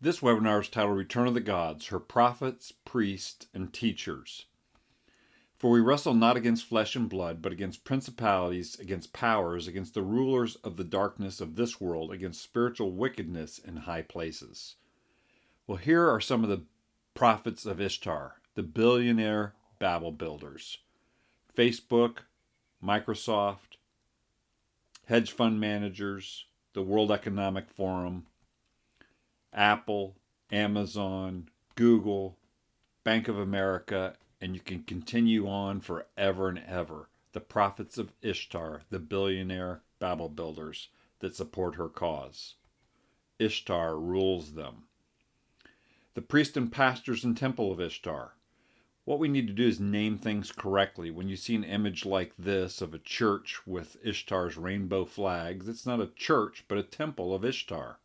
This webinar is titled Return of the Gods, Her Prophets, Priests, and Teachers. For we wrestle not against flesh and blood, but against principalities, against powers, against the rulers of the darkness of this world, against spiritual wickedness in high places. Well, here are some of the prophets of Ishtar, the billionaire Babel builders. Facebook, Microsoft, hedge fund managers, the World Economic Forum, Apple, Amazon, Google, Bank of America, and you can continue on forever and ever. The prophets of Ishtar, the billionaire Babel builders that support her cause. Ishtar rules them. The priests and pastors and temple of Ishtar. What we need to do is name things correctly. When you see an image like this of a church with Ishtar's rainbow flags, it's not a church, but a temple of Ishtar.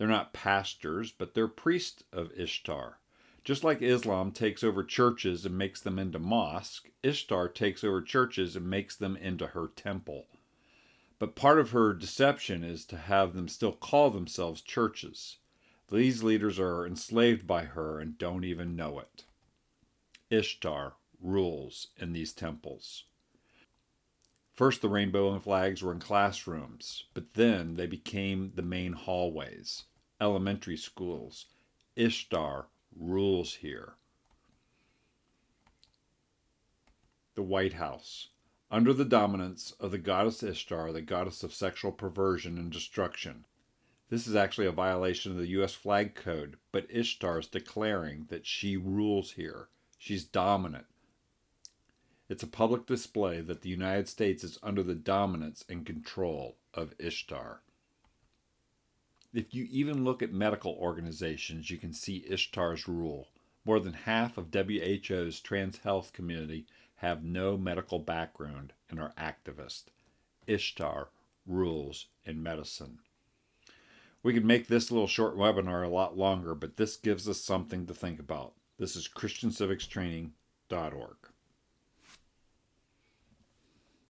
They're not pastors, but they're priests of Ishtar. Just like Islam takes over churches and makes them into mosques, Ishtar takes over churches and makes them into her temple. But part of her deception is to have them still call themselves churches. These leaders are enslaved by her and don't even know it. Ishtar rules in these temples. First, the rainbow and flags were in classrooms, but then they became the main hallways. Elementary schools. Ishtar rules here. The White House. Under the dominance of the goddess Ishtar, the goddess of sexual perversion and destruction. This is actually a violation of the U.S. flag code, but Ishtar is declaring that she rules here. She's dominant. It's a public display that the United States is under the dominance and control of Ishtar. If you even look at medical organizations, you can see Ishtar's rule. More than half of WHO's trans health community have no medical background and are activists. Ishtar rules in medicine. We could make this little short webinar a lot longer, but this gives us something to think about. This is ChristianCivicsTraining.org.